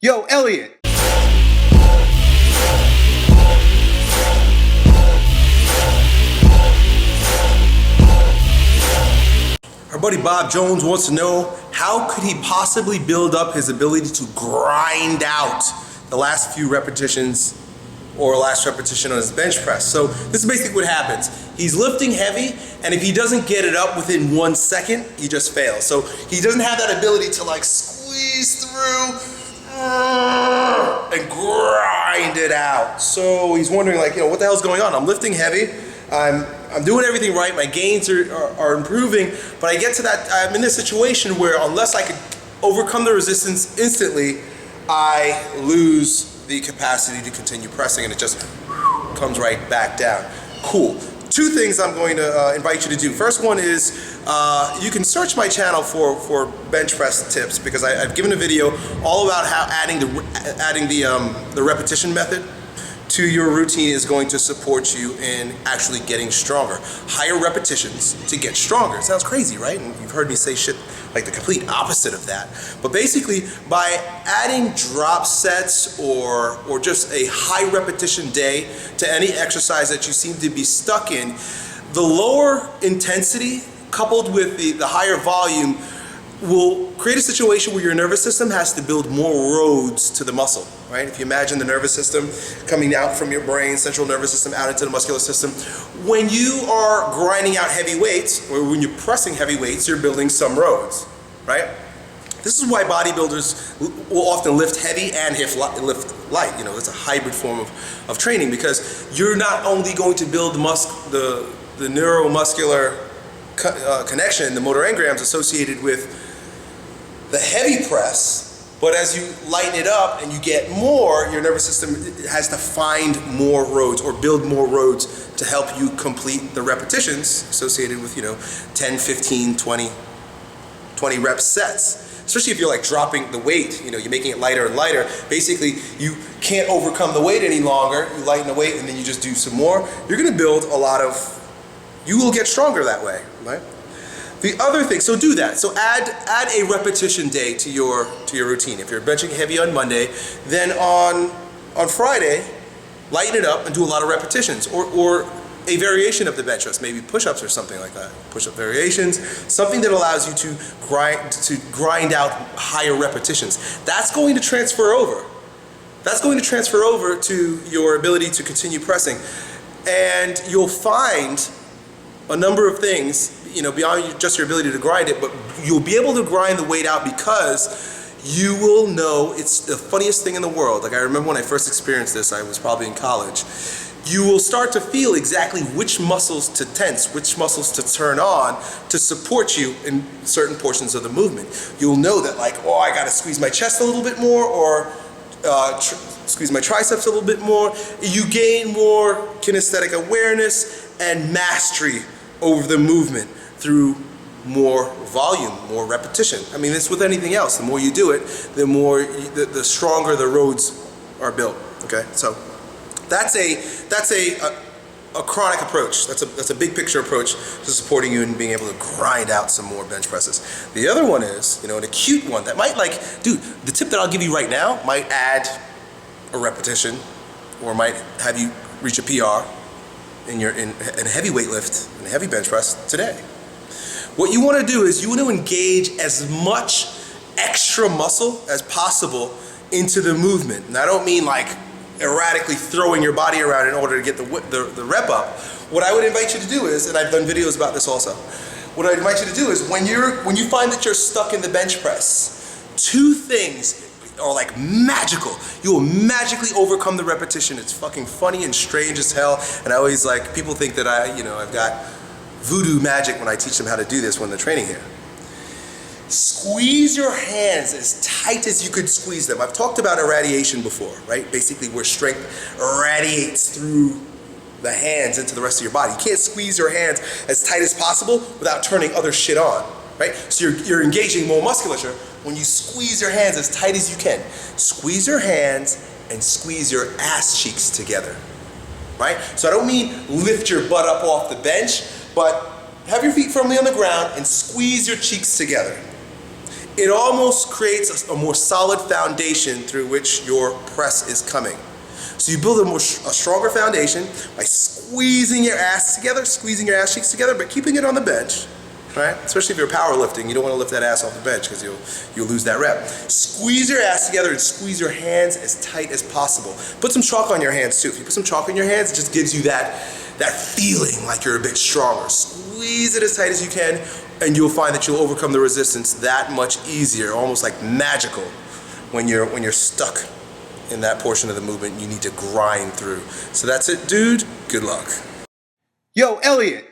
Yo, Elliot! Our buddy Bob Jones wants to know, how could he possibly build up his ability to grind out the last few repetitions or last repetition on his bench press? So this is basically what happens. He's lifting heavy, and if he doesn't get it up within 1 second, he just fails. So he doesn't have that ability to like squeeze through and grind it out. So he's wondering, like, what the hell's going on? I'm lifting heavy, I'm doing everything right, my gains are improving, but I get to that, I'm in this situation where unless I could overcome the resistance instantly, I lose the capacity to continue pressing, and it just comes right back down. Cool. Two things I'm going to invite you to do. First one is you can search my channel for bench press tips, because I've given a video all about how adding the repetition method to your routine is going to support you in actually getting stronger. Higher repetitions to get stronger. It sounds crazy, right? And you've heard me say shit like the complete opposite of that. But basically, by adding drop sets or just a high repetition day to any exercise that you seem to be stuck in, the lower intensity coupled with the higher volume will create a situation where your nervous system has to build more roads to the muscle, right? If you imagine the nervous system coming out from your brain, central nervous system, out into the muscular system, when you are grinding out heavy weights, or when you're pressing heavy weights, you're building some roads, right? This is why bodybuilders will often lift heavy and lift light. It's a hybrid form of training, because you're not only going to build the neuromuscular connection, the motor engrams associated with the heavy press, but as you lighten it up and you get more, your nervous system has to find more roads or build more roads to help you complete the repetitions associated with 10, 15, 20 rep sets. Especially if you're like dropping the weight, you're making it lighter and lighter. Basically, you can't overcome the weight any longer. You lighten the weight and then you just do some more. You're gonna build you will get stronger that way, right? The other thing, so do that. So add a repetition day to your routine. If you're benching heavy on Monday, then on Friday, lighten it up and do a lot of repetitions, or a variation of the bench press, maybe push-ups or something like that. Push-up variations, something that allows you to grind out higher repetitions. That's going to transfer over. That's going to transfer over to your ability to continue pressing, and you'll find a number of things, beyond just your ability to grind it, but you'll be able to grind the weight out because you will know. It's the funniest thing in the world. Like, I remember when I first experienced this, I was probably in college. You will start to feel exactly which muscles to tense, which muscles to turn on to support you in certain portions of the movement. You'll know that, like, I gotta squeeze my chest a little bit more, or squeeze my triceps a little bit more. You gain more kinesthetic awareness and mastery over the movement through more volume, more repetition. I mean, it's with anything else. The more you do it, the stronger the roads are built. Okay, so that's a chronic approach. That's a big picture approach to supporting you and being able to grind out some more bench presses. The other one is, an acute one that might, the tip that I'll give you right now might add a repetition, or might have you reach a PR in a heavy weight lift, in a heavy bench press today. What you want to do is you want to engage as much extra muscle as possible into the movement. And I don't mean like erratically throwing your body around in order to get the rep up. What I would invite you to do is, and I've done videos about this also, what I invite you to do is when you find that you're stuck in the bench press, two things are like magical. You will magically overcome the repetition. It's fucking funny and strange as hell. And I always people think that I've got voodoo magic when I teach them how to do this when they're training here. Squeeze your hands as tight as you could squeeze them. I've talked about irradiation before, right? Basically where strength radiates through the hands into the rest of your body. You can't squeeze your hands as tight as possible without turning other shit on, right? So you're engaging more musculature when you squeeze your hands as tight as you can. Squeeze your hands and squeeze your ass cheeks together, right? So I don't mean lift your butt up off the bench, but have your feet firmly on the ground and squeeze your cheeks together. it almost creates a more solid foundation through which your press is coming. So you build a stronger foundation by squeezing your ass together, squeezing your ass cheeks together, but keeping it on the bench, right? Especially if you're powerlifting, you don't want to lift that ass off the bench because you'll lose that rep. Squeeze your ass together and squeeze your hands as tight as possible. Put some chalk on your hands too. If you put some chalk on your hands, it just gives you that feeling like you're a bit stronger. Squeeze it as tight as you can, and you'll find that you'll overcome the resistance that much easier, almost like magical, when you're stuck in that portion of the movement you need to grind through. So that's it, dude. Good luck. Yo, Elliot,